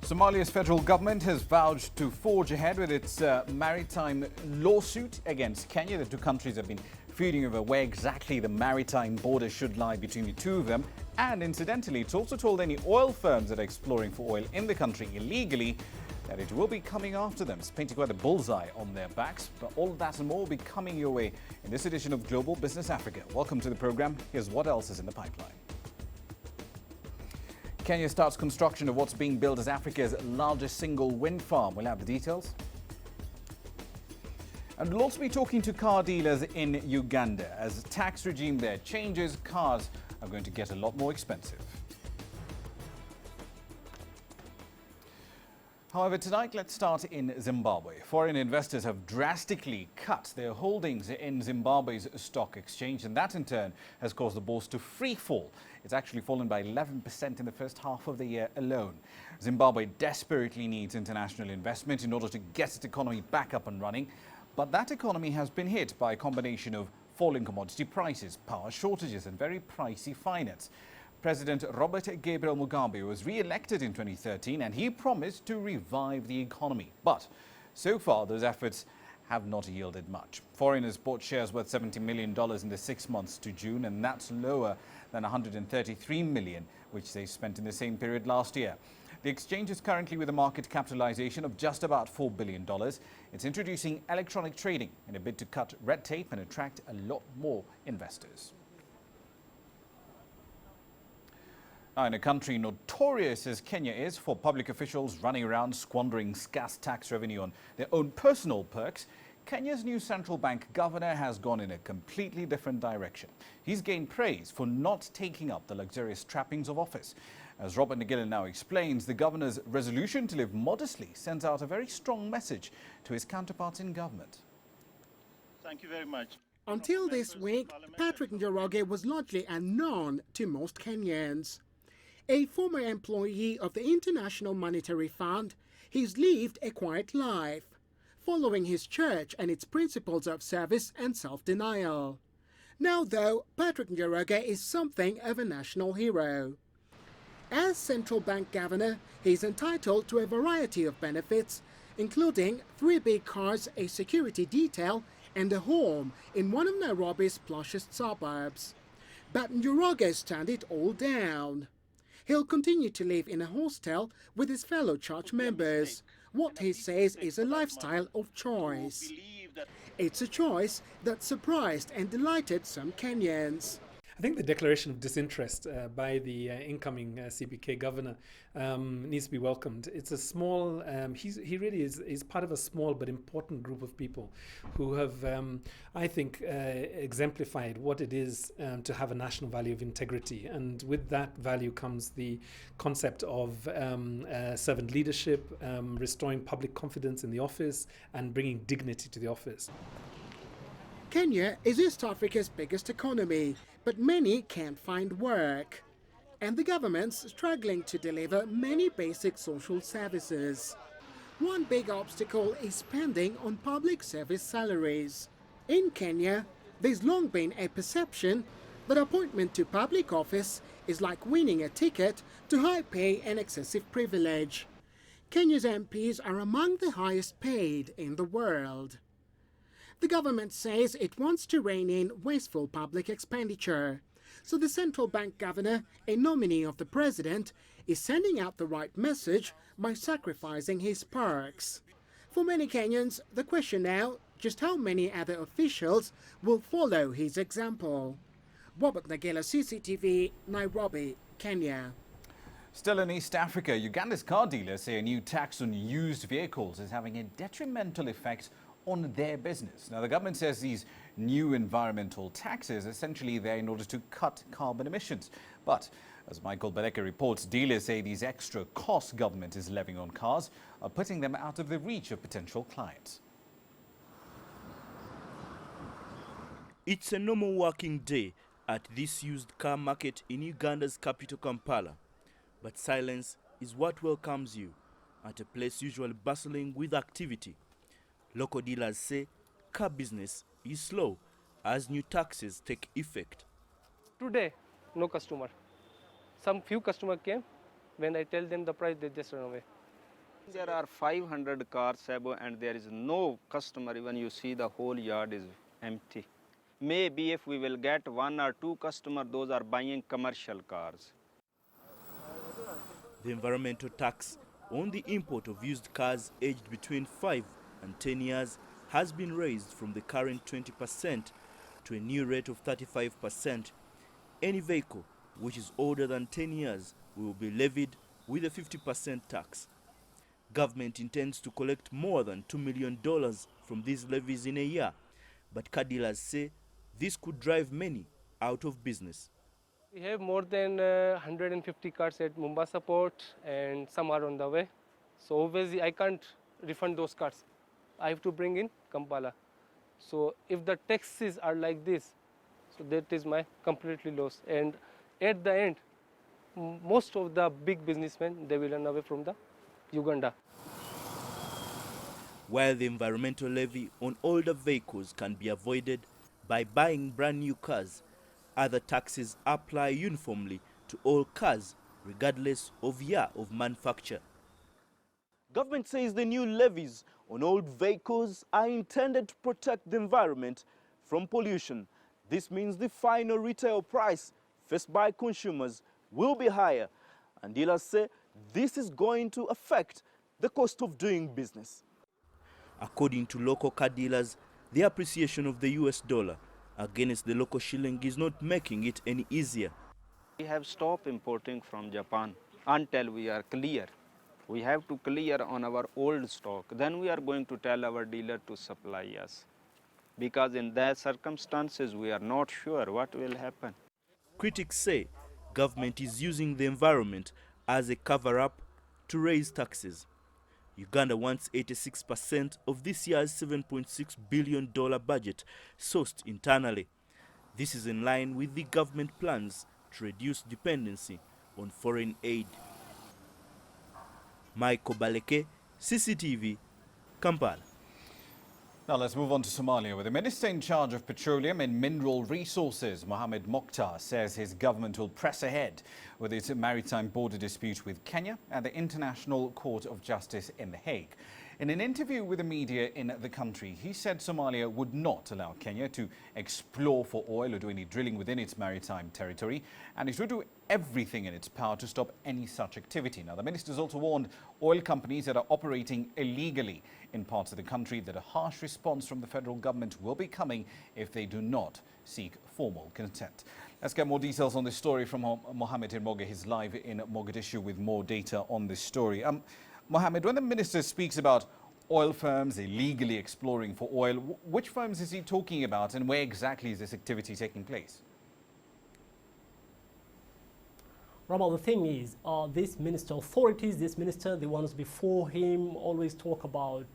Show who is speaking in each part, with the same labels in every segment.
Speaker 1: Somalia's federal government has vowed to forge ahead with its maritime lawsuit against Kenya. The two countries have been feuding over where exactly the maritime border should lie between the two of them. And incidentally, it's also told any oil firms that are exploring for oil in the country illegally that it will be coming after them. It's painting quite a bullseye on their backs. But all of that and more will be coming your way in this edition of Global Business Africa. Welcome to the program. Here's what else is in the pipeline. Kenya starts construction of what's being billed as Africa's largest single wind farm. We'll have the details. And we'll also be talking to car dealers in Uganda. As the tax regime there changes, cars are going to get a lot more expensive. However, tonight, let's start in Zimbabwe. Foreign investors have drastically cut their holdings in Zimbabwe's stock exchange, and that in turn has caused the bourse to free fall. It's actually fallen by 11% in the first half of the year alone. Zimbabwe desperately needs international investment in order to get its economy back up and running. But that economy has been hit by a combination of falling commodity prices, power shortages, and very pricey finance. President Robert Gabriel Mugabe was re-elected in 2013 and he promised to revive the economy. But so far, those efforts have not yielded much. Foreigners bought shares worth $70 million in the 6 months to June, and that's lower than $133 million, which they spent in the same period last year. The exchange is currently with a market capitalization of just about $4 billion. It's introducing electronic trading in a bid to cut red tape and attract a lot more investors. Now, in a country notorious as Kenya is for public officials running around squandering scarce tax revenue on their own personal perks, Kenya's new central bank governor has gone in a completely different direction. He's gained praise for not taking up the luxurious trappings of office. As Robert Nagila now explains, the governor's resolution to live modestly sends out a very strong message to his counterparts in government.
Speaker 2: Thank you very much.
Speaker 3: Until this week, Patrick Njoroge was largely unknown to most Kenyans. A former employee of the International Monetary Fund, he's lived a quiet life, following his church and its principles of service and self-denial. Now, though, Patrick Njoroge is something of a national hero. As central bank governor, he's entitled to a variety of benefits, including 3 big cars, a security detail, and a home in one of Nairobi's plushest suburbs. But Njoroge's turned it all down. He'll continue to live in a hostel with his fellow church members. What he says is a lifestyle of choice. It's a choice that surprised and delighted some Kenyans.
Speaker 4: I think the declaration of disinterest by the incoming CBK governor needs to be welcomed. It's a small, he really is part of a small but important group of people who have, I think, exemplified what it is to have a national value of integrity. And with that value comes the concept of servant leadership, restoring public confidence in the office and bringing dignity to the office.
Speaker 3: Kenya is East Africa's biggest economy, but many can't find work. And the government's struggling to deliver many basic social services. One big obstacle is spending on public service salaries. In Kenya, there's long been a perception that appointment to public office is like winning a ticket to high pay and excessive privilege. Kenya's MPs are among the highest paid in the world. The government says it wants to rein in wasteful public expenditure. So the central bank governor, a nominee of the president, is sending out the right message by sacrificing his perks. For many Kenyans, the question now, just how many other officials will follow his example? Robert Nagila, CCTV, Nairobi, Kenya.
Speaker 1: Still in East Africa, Uganda's car dealers say a new tax on used vehicles is having a detrimental effect on their business. Now, the government says these new environmental taxes essentially there in order to cut carbon emissions. But as Michael Beleka reports, dealers say these extra costs government is levying on cars are putting them out of the reach of potential clients.
Speaker 5: It's a normal working day at this used car market in Uganda's capital Kampala. But silence is what welcomes you at a place usually bustling with activity. Local dealers say car business is slow as new taxes take effect.
Speaker 6: Today, no customer. Some few customer came. When I tell them the price, they just run away. There are 500 cars, Sabo, and there is no customer. Even you see the whole yard is empty. Maybe if we will get 1 or 2 customers, those are buying commercial cars.
Speaker 5: The environmental tax on the import of used cars aged between 5 and 10 years has been raised from the current 20% to a new rate of 35%. Any vehicle which is older than 10 years will be levied with a 50% tax. Government intends to collect more than $2 million from these levies in a year, but car dealers say this could drive many out of business.
Speaker 7: We have more than 150 cars at Mombasa port and some are on the way. So obviously I can't refund those cars. I have to bring in Kampala. So if the taxes are like this, so that is my completely loss. And at the end, most of the big businessmen, they will run away from the Uganda.
Speaker 5: While the environmental levy on older vehicles can be avoided by buying brand new cars, other taxes apply uniformly to all cars, regardless of year of manufacture. Government says the new levies on old vehicles are intended to protect the environment from pollution. This means the final retail price faced by consumers will be higher, and dealers say this is going to affect the cost of doing business. According to local car dealers, the appreciation of the US dollar against the local shilling is not making it any easier.
Speaker 6: We have stopped importing from Japan until we are clear. We have to clear on our old stock. Then we are going to tell our dealer to supply us. Because in that circumstances, we are not sure what will happen.
Speaker 5: Critics say government is using the environment as a cover-up to raise taxes. Uganda wants 86% of this year's $7.6 billion budget sourced internally. This is in line with the government plans to reduce dependency on foreign aid. Michael Baleke, CCTV, Kampala.
Speaker 1: Now let's move on to Somalia, where the minister in charge of petroleum and mineral resources, Mohamed Mokhtar, says his government will press ahead with its maritime border dispute with Kenya and the International Court of Justice in The Hague. In an interview with the media in the country, he said Somalia would not allow Kenya to explore for oil or do any drilling within its maritime territory, and it would do everything in its power to stop any such activity. Now, the minister has also warned oil companies that are operating illegally in parts of the country that a harsh response from the federal government will be coming if they do not seek formal consent. Let's get more details on this story from Mohammed Irmoge. He's live in Mogadishu with more data on this story. Mohammed, when the minister speaks about oil firms illegally exploring for oil, which firms is he talking about and where exactly is this activity taking place?
Speaker 8: Ramal, the thing is, this minister, the ones before him, always talk about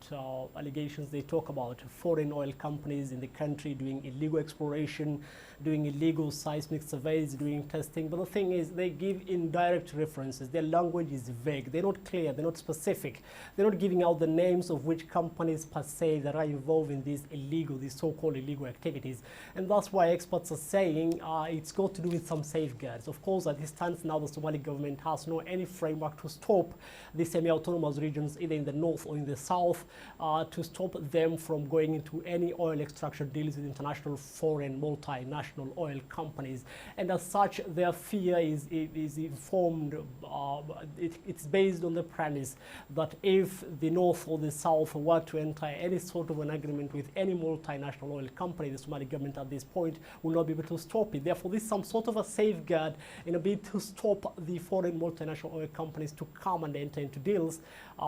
Speaker 8: allegations. They talk about foreign oil companies in the country doing illegal exploration, doing illegal seismic surveys, doing testing. But the thing is, they give indirect references. Their language is vague. They're not clear. They're not specific. They're not giving out the names of which companies per se that are involved in these so-called illegal activities. And that's why experts are saying it's got to do with some safeguards. Of course, at this time now, the Somali government has no any framework to stop the semi-autonomous regions, either in the north or in the south, to stop them from going into any oil extraction deals with international foreign multinational oil companies. And as such, their fear is informed, it's based on the premise that if the north or the south were to enter any sort of an agreement with any multinational oil company, the Somali government at this point will not be able to stop it. Therefore, this is some sort of a safeguard in a bid to stop the foreign multinational oil companies to come and enter into deals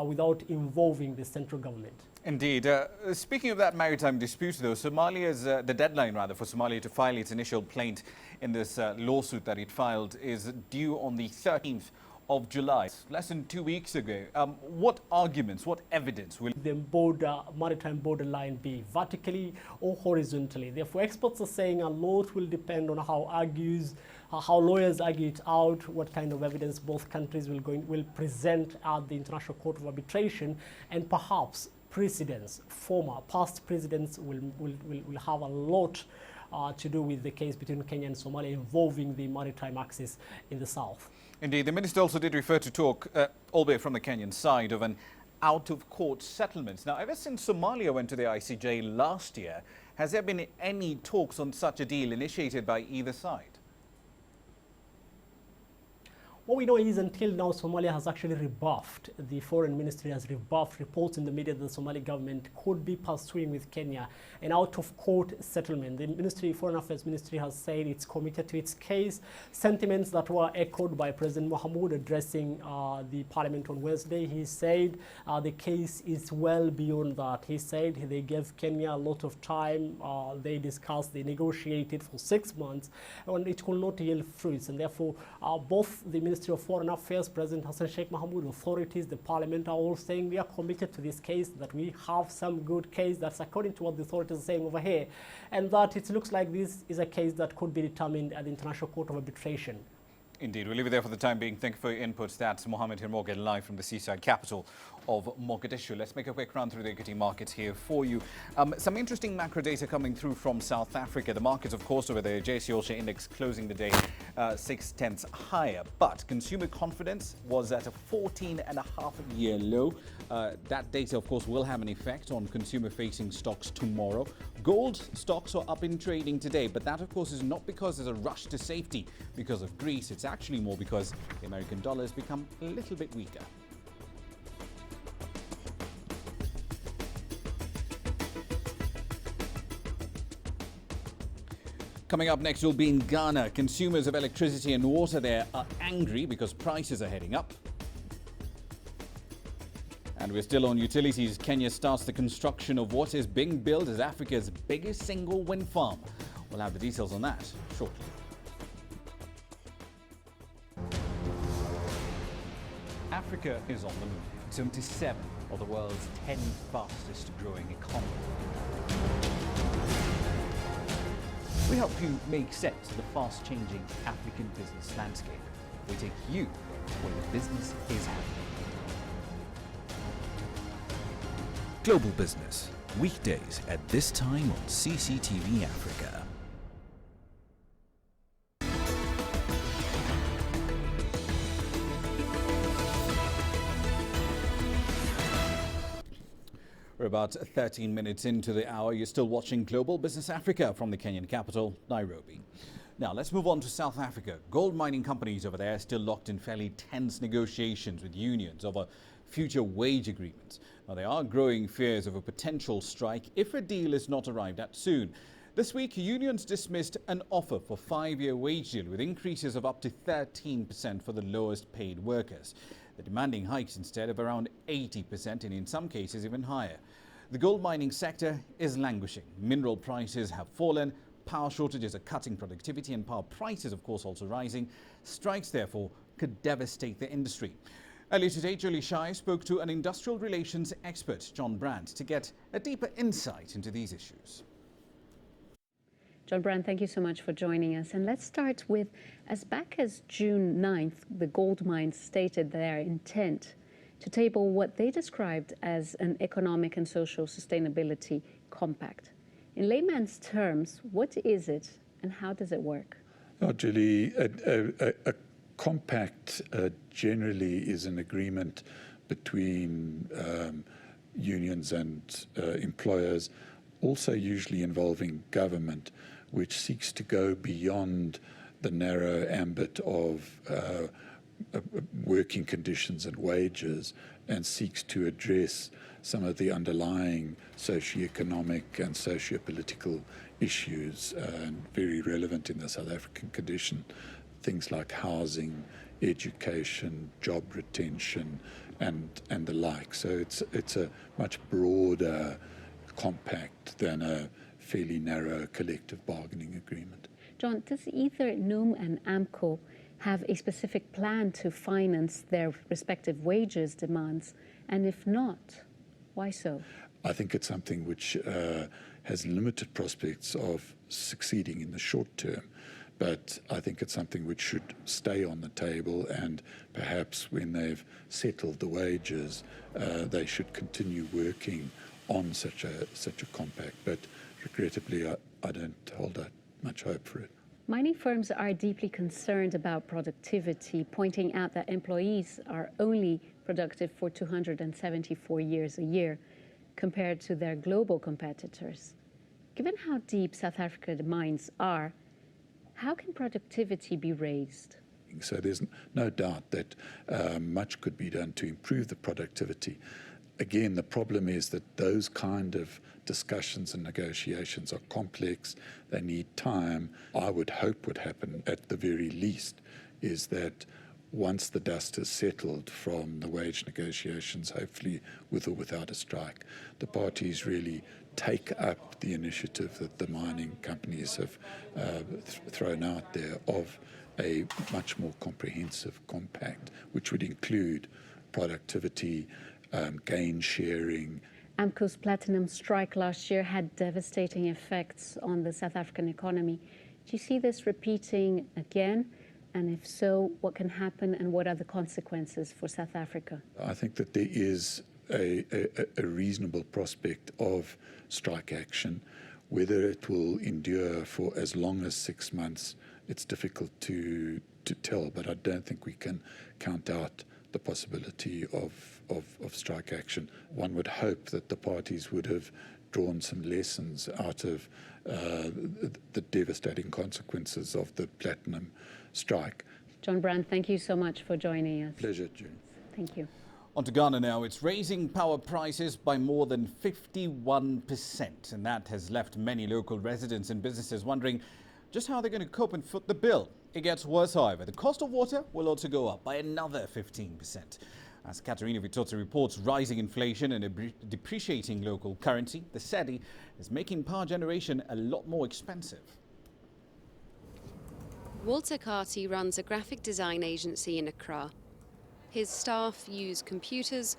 Speaker 8: without involving the central government.
Speaker 1: Indeed. Speaking of that maritime dispute, though, the deadline for Somalia to file its initial plaint in this lawsuit that it filed is due on the 13th of July, less than 2 weeks ago. What arguments, what evidence will
Speaker 8: the maritime borderline be vertically or horizontally? Therefore, experts are saying a lot will depend on how lawyers argue it out, what kind of evidence both countries will present at the International Court of Arbitration, and perhaps past presidents will have a lot to do with the case between Kenya and Somalia involving the maritime axis in the south.
Speaker 1: Indeed, the minister also did refer to talk, albeit from the Kenyan side, of an out-of-court settlements. Now, ever since Somalia went to the ICJ last year, has there been any talks on such a deal initiated by either side?
Speaker 8: What we know is until now, Somalia has actually rebuffed. The foreign ministry has rebuffed reports in the media that the Somali government could be pursuing with Kenya an out-of-court settlement. The Foreign Affairs Ministry has said it's committed to its case. Sentiments that were echoed by President Mohamud addressing the parliament on Wednesday. He said the case is well beyond that. He said they gave Kenya a lot of time. They discussed, they negotiated for 6 months, and it could not yield fruits. And therefore, both the Ministry of Foreign Affairs, President Hassan Sheikh Mohamud, authorities, the parliament are all saying we are committed to this case, that we have some good case. That's according to what the authorities are saying over here, and that it looks like this is a case that could be determined at the International Court of Arbitration.
Speaker 1: Indeed. We'll leave it there for the time being. Thank you for your inputs. That's Mohammed Hirmorgan live from the seaside capital of Mogadishu. Let's make a quick run through the equity markets here for you. Some interesting macro data coming through from South Africa. The markets, of course, over there, JSE All-Share Index closing the day 0.6 higher. But consumer confidence was at a 14.5-year low. That data, of course, will have an effect on consumer-facing stocks tomorrow. Gold stocks are up in trading today, but that, of course, is not because there's a rush to safety because of Greece. It's actually more because the American dollar has become a little bit weaker. Coming up next, we'll be in Ghana. Consumers of electricity and water there are angry because prices are heading up. And we're still on utilities. Kenya starts the construction of what is being billed as Africa's biggest single wind farm. We'll have the details on that shortly. Africa is on the move. It's home to 7 of the world's 10 fastest growing economies. We help you make sense of the fast-changing African business landscape. We take you where the business is happening.
Speaker 9: Global Business, weekdays at this time on CCTV Africa.
Speaker 1: We're about 13 minutes into the hour. You're still watching Global Business Africa from the Kenyan capital, Nairobi. Now, let's move on to South Africa. Gold mining companies over there are still locked in fairly tense negotiations with unions over future wage agreements. Now, there are growing fears of a potential strike if a deal is not arrived at soon. This week, unions dismissed an offer for a 5-year wage deal with increases of up to 13% for the lowest paid workers. They're demanding hikes instead of around 80% and in some cases even higher. The gold mining sector is languishing. Mineral prices have fallen, power shortages are cutting productivity and power prices, of course, also rising. Strikes, therefore, could devastate the industry. Earlier today, Julie Shai spoke to an industrial relations expert, John Brandt, to get a deeper insight into these issues.
Speaker 10: John Brandt, thank you so much for joining us. And let's start with, as back as June 9th, the gold mines stated their intent to table what they described as an economic and social sustainability compact. In layman's terms, what is it and how does it work?
Speaker 11: Julie, a compact generally is an agreement between unions and employers, also usually involving government, which seeks to go beyond the narrow ambit of working conditions and wages and seeks to address some of the underlying socioeconomic and sociopolitical issues very relevant in the South African condition. Things like housing, education, job retention, and the like. So it's a much broader compact than a fairly narrow collective bargaining agreement.
Speaker 10: John, does either NUM and AMCO have a specific plan to finance their respective wages demands? And if not, why so?
Speaker 11: I think it's something which has limited prospects of succeeding in the short term. But I think it's something which should stay on the table, and perhaps when they've settled the wages, they should continue working on such a compact. But regrettably, I don't hold out much hope for it.
Speaker 10: Mining firms are deeply concerned about productivity, pointing out that employees are only productive for 274 years a year, compared to their global competitors. Given how deep South Africa's mines are, how can productivity be raised?
Speaker 11: So there's no doubt that much could be done to improve the productivity. Again, the problem is that those kind of discussions and negotiations are complex. They need time. I would hope would happen at the very least is that once the dust has settled from the wage negotiations, hopefully with or without a strike, the parties really take up the initiative that the mining companies have thrown out there of a much more comprehensive compact, which would include productivity, gain sharing.
Speaker 10: AMCO's platinum strike last year had devastating effects on the South African economy. Do you see this repeating again? And if so, what can happen and what are the consequences for South Africa?
Speaker 11: I think that there is a reasonable prospect of strike action. Whether it will endure for as long as 6 months, it's difficult to tell, but I don't think we can count out the possibility of strike action. One would hope that the parties would have drawn some lessons out of the devastating consequences of the platinum strike.
Speaker 10: John Brand, thank you so much for joining us.
Speaker 11: Pleasure, June.
Speaker 10: Thank you.
Speaker 1: On to Ghana now. It's raising power prices by more than 51%, and that has left many local residents and businesses wondering just how they're going to cope and foot the bill. It gets worse, however. The cost of water will also go up by another 15%. As Katerina Vitozzi reports, rising inflation and a depreciating local currency, the cedi is making power generation a lot more expensive.
Speaker 12: Walter Carty runs a graphic design agency in Accra. His staff use computers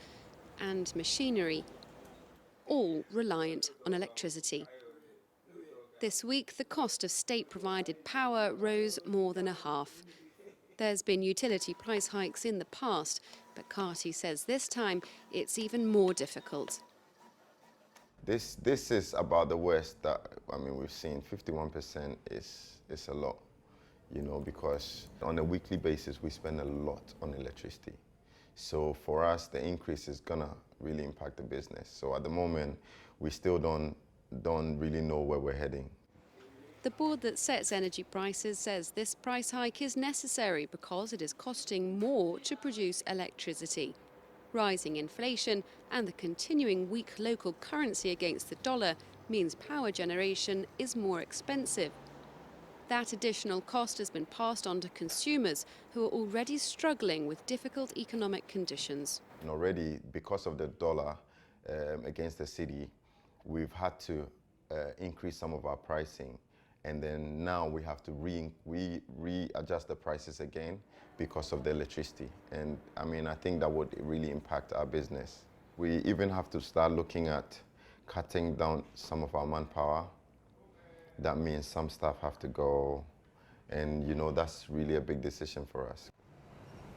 Speaker 12: and machinery, all reliant on electricity. This week, the cost of state-provided power rose more than a half. There's been utility price hikes in the past, but Carty says this time it's even more difficult.
Speaker 13: This is about the worst that, we've seen. 51% is a lot, because on a weekly basis, we spend a lot on electricity. So for us, the increase is gonna really impact the business. So at the moment, we still don't really know where we're heading.
Speaker 12: The board that sets energy prices says this price hike is necessary because it is costing more to produce electricity. Rising inflation and the continuing weak local currency against the dollar means power generation is more expensive. That additional cost has been passed on to consumers who are already struggling with difficult economic conditions.
Speaker 13: And already, because of the dollar against the cedi, we've had to increase some of our pricing. And then now we have to readjust the prices again because of the electricity. And I think that would really impact our business. We even have to start looking at cutting down some of our manpower. That means some staff have to go, and that's really a big decision for us.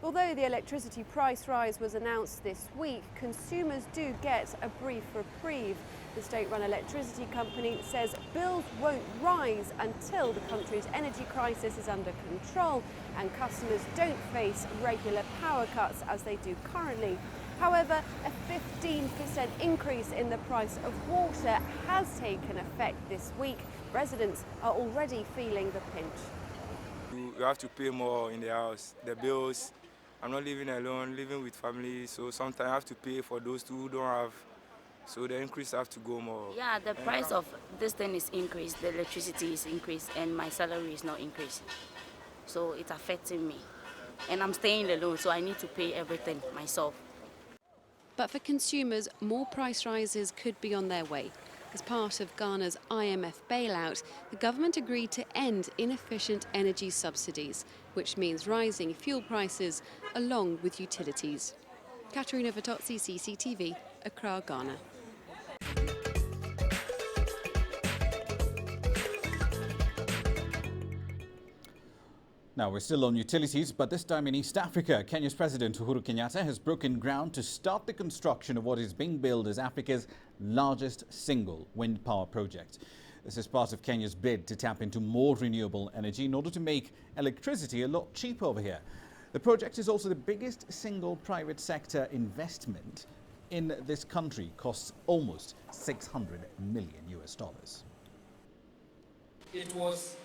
Speaker 14: Although the electricity price rise was announced this week, consumers do get a brief reprieve. The state-run electricity company says bills won't rise until the country's energy crisis is under control and customers don't face regular power cuts as they do currently. However, a 15% increase in the price of water has taken effect this week. Residents are already feeling the pinch.
Speaker 15: You have to pay more in the house, the bills. I'm not living alone, living with family, so sometimes I have to pay for those who don't have. So the increase have to go more.
Speaker 16: Yeah, the price of this thing is increased, the electricity is increased, and my salary is not increased. So it's affecting me. And I'm staying alone, so I need to pay everything myself.
Speaker 12: But for consumers, more price rises could be on their way. As part of Ghana's IMF bailout, the government agreed to end inefficient energy subsidies, which means rising fuel prices along with utilities. Katerina Vitozzi, CCTV, Accra, Ghana.
Speaker 1: Now, we're still on utilities, but this time in East Africa. Kenya's President Uhuru Kenyatta has broken ground to start the construction of what is being billed as Africa's largest single wind power project. This is part of Kenya's bid to tap into more renewable energy in order to make electricity a lot cheaper over here. The project is also the biggest single private sector investment in this country, costs almost $600 million.
Speaker 17: It was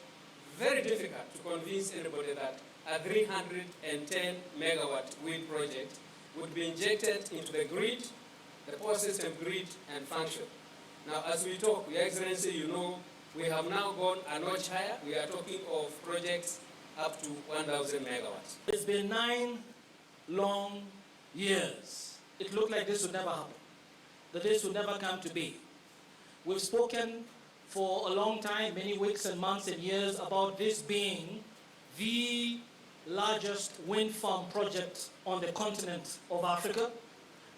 Speaker 17: very difficult to convince anybody that a 310 megawatt wind project would be injected into the grid, the power system grid, and function. Now, as we talk, Your Excellency, you know, we have now gone a notch higher. We are talking of projects up to 1,000 megawatts.
Speaker 18: It's been 9 long years. It looked like this would never happen, that this would never come to be. We've spoken for a long time, many weeks and months and years, about this being the largest wind farm project on the continent of Africa.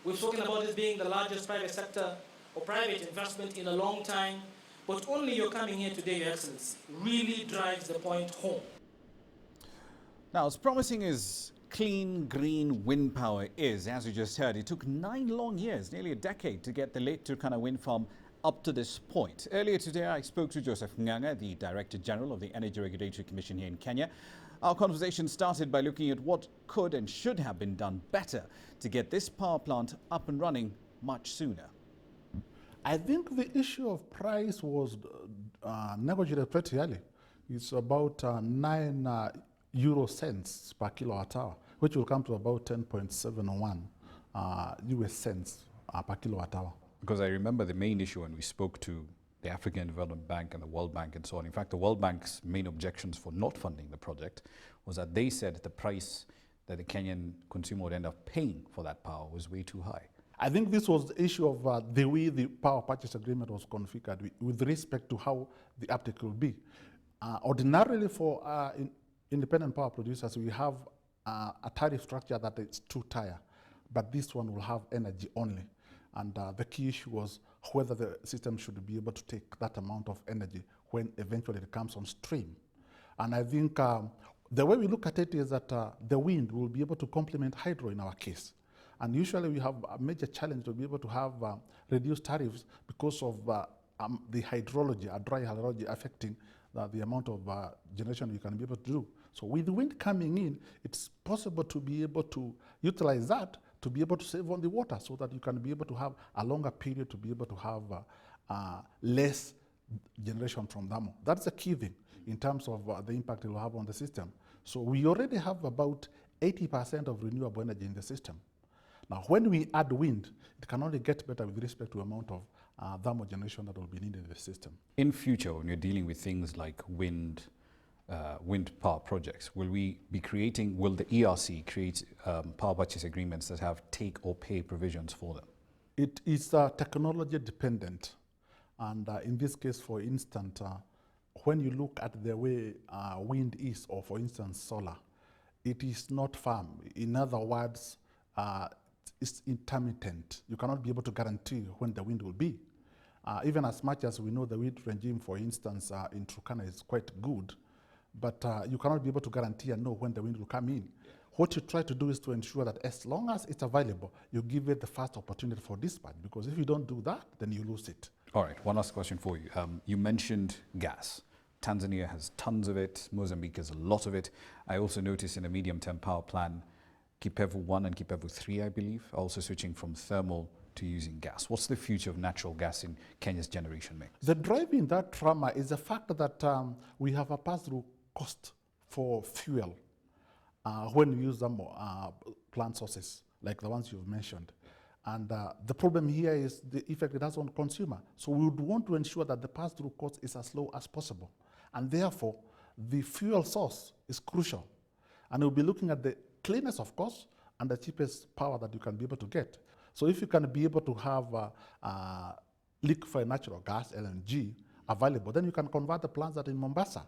Speaker 18: We've spoken about this being the largest private sector or private investment in a long time, but only your coming here today, Your Excellency, really drives the point home.
Speaker 1: Now, as promising as clean, green wind power is, as you just heard, it took 9 long years, nearly a decade, to get the Lake Turkana wind farm up to this point. Earlier today, I spoke to Joseph Nganga, the Director General of the Energy Regulatory Commission here in Kenya. Our conversation started by looking at what could and should have been done better to get this power plant up and running much sooner.
Speaker 19: I think the issue of price was negotiated pretty early. It's about 9 euro cents per kilowatt hour, which will come to about 10.71 US cents per kilowatt hour.
Speaker 1: Because I remember the main issue when we spoke to the African Development Bank and the World Bank and so on. In fact, the World Bank's main objections for not funding the project was that they said the price that the Kenyan consumer would end up paying for that power was way too high.
Speaker 19: I think this was the issue of the way the power purchase agreement was configured with respect to how the uptake will be. Ordinarily for independent power producers, we have a tariff structure that is two-tier, but this one will have energy only. And the key issue was whether the system should be able to take that amount of energy when eventually it comes on stream. And I think the way we look at it is that the wind will be able to complement hydro in our case. And usually we have a major challenge to be able to have reduced tariffs because of the hydrology, dry hydrology affecting the amount of generation you can be able to do. So with the wind coming in, it's possible to be able to utilize that to be able to save on the water so that you can be able to have a longer period to be able to have less generation from thermal. That's the key thing in terms of the impact it will have on the system. So we already have about 80% of renewable energy in the system. Now, when we add wind, it can only get better with respect to the amount of thermal generation that will be needed in the system.
Speaker 1: In future, when you're dealing with things like wind power projects, will the ERC create power purchase agreements that have take or pay provisions for them?
Speaker 19: It is technology dependent. And in this case, for instance, when you look at the way wind is, or for instance, solar, it is not firm. In other words, it's intermittent. You cannot be able to guarantee when the wind will be. Even as much as we know the wind regime, for instance, in Turkana is quite good, but you cannot be able to guarantee and know when the wind will come in. What you try to do is to ensure that as long as it's available, you give it the first opportunity for dispatch, because if you don't do that, then you lose it.
Speaker 1: All right, one last question for you. You mentioned gas. Tanzania has tons of it. Mozambique has a lot of it. I also noticed in a medium-term power plan, Kipevu 1 and Kipevu 3, I believe, are also switching from thermal to using gas. What's the future of natural gas in Kenya's generation mix?
Speaker 19: The drive in that trauma is the fact that we have a pass-through cost for fuel when we use them plant sources like the ones you've mentioned. And the problem here is the effect it has on consumer. So we would want to ensure that the pass-through cost is as low as possible. And therefore, the fuel source is crucial. And we'll be looking at the cleanest, of course, and the cheapest power that you can be able to get. So if you can be able to have liquefied natural gas, LNG, available, then you can convert the plants that are in Mombasa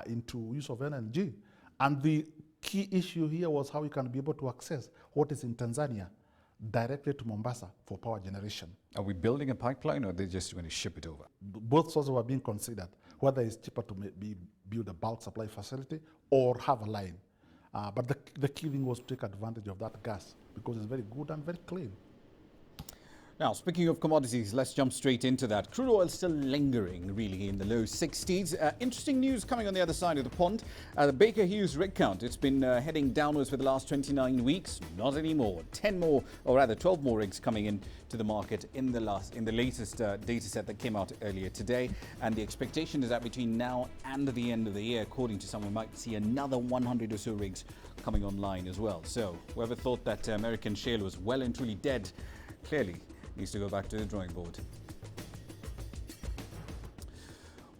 Speaker 19: into use of LNG. And the key issue here was how you can be able to access what is in Tanzania directly to Mombasa for power generation.
Speaker 1: Are we building a pipeline, or are they just going to ship it over?
Speaker 19: Both sources were being considered, whether it's cheaper to build a bulk supply facility or have a line. But the key thing was to take advantage of that gas because it's very good and very clean.
Speaker 1: Now, speaking of commodities, let's jump straight into that. Crude oil still lingering, really, in the low 60s. Interesting news coming on the other side of the pond. The Baker Hughes rig count, it's been heading downwards for the last 29 weeks. Not anymore. 10 more, or rather 12 more rigs coming in to the market in the latest data set that came out earlier today. And the expectation is that between now and the end of the year, according to some, we might see another 100 or so rigs coming online as well. So whoever thought that American shale was well and truly dead, clearly needs to go back to the drawing board.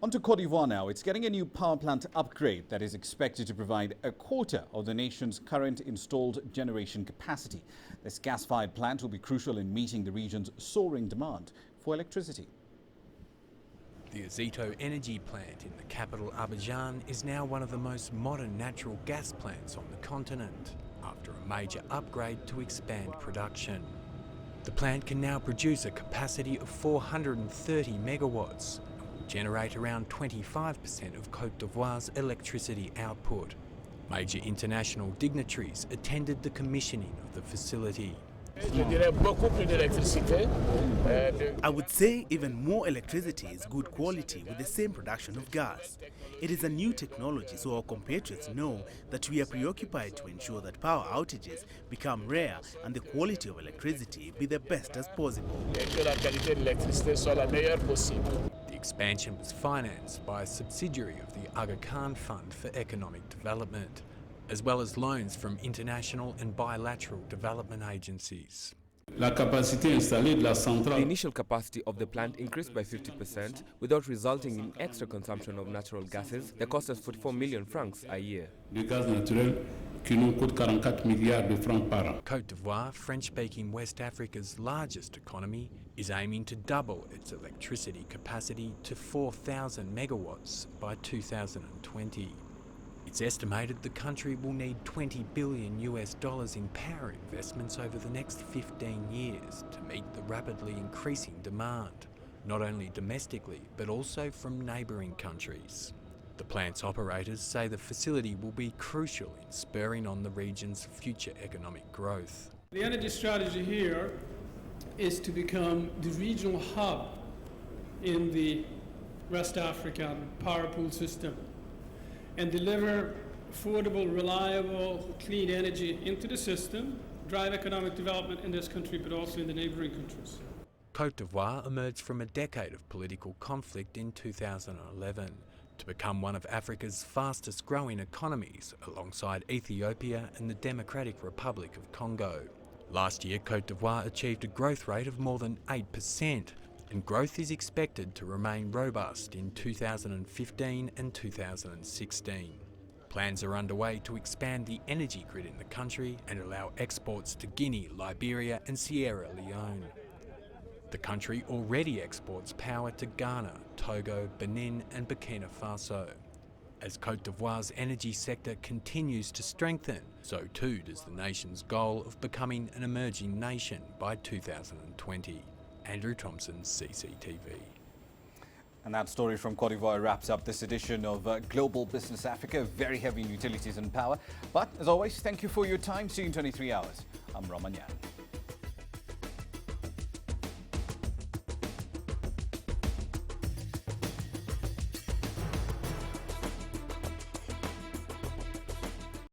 Speaker 1: On to Cote d'Ivoire now. It's getting a new power plant upgrade that is expected to provide a quarter of the nation's current installed generation capacity. This gas-fired plant will be crucial in meeting the region's soaring demand for electricity.
Speaker 20: The Azito energy plant in the capital Abidjan is now one of the most modern natural gas plants on the continent, after a major upgrade to expand production. The plant can now produce a capacity of 430 megawatts and will generate around 25% of Côte d'Ivoire's electricity output. Major international dignitaries attended the commissioning of the facility.
Speaker 21: I would say even more electricity is good quality with the same production of gas. It is a new technology, so our compatriots know that we are preoccupied to ensure that power outages become rare and the quality of electricity be the best as possible.
Speaker 20: The expansion was financed by a subsidiary of the Aga Khan Fund for Economic Development, as well as loans from international and bilateral development agencies.
Speaker 22: The initial capacity of the plant increased by 50% without resulting in extra consumption of natural gases. The cost is 44 million francs a year.
Speaker 20: Côte d'Ivoire, French-speaking West Africa's largest economy, is aiming to double its electricity capacity to 4,000 megawatts by 2020. It's estimated the country will need $20 billion in power investments over the next 15 years to meet the rapidly increasing demand, not only domestically but also from neighbouring countries. The plant's operators say the facility will be crucial in spurring on the region's future economic growth.
Speaker 23: The energy strategy here is to become the regional hub in the West African power pool system and deliver affordable, reliable, clean energy into the system, drive economic development in this country, but also in the neighbouring countries.
Speaker 20: Côte d'Ivoire emerged from a decade of political conflict in 2011 to become one of Africa's fastest growing economies alongside Ethiopia and the Democratic Republic of Congo. Last year, Côte d'Ivoire achieved a growth rate of more than 8%, and growth is expected to remain robust in 2015 and 2016. Plans are underway to expand the energy grid in the country and allow exports to Guinea, Liberia and Sierra Leone. The country already exports power to Ghana, Togo, Benin and Burkina Faso. As Côte d'Ivoire's energy sector continues to strengthen, so too does the nation's goal of becoming an emerging nation by 2020. Andrew Thompson, CCTV.
Speaker 1: And that story from Cote d'Ivoire wraps up this edition of Global Business Africa, very heavy in utilities and power. But as always, thank you for your time. See you in 23 hours. I'm Raman Yan.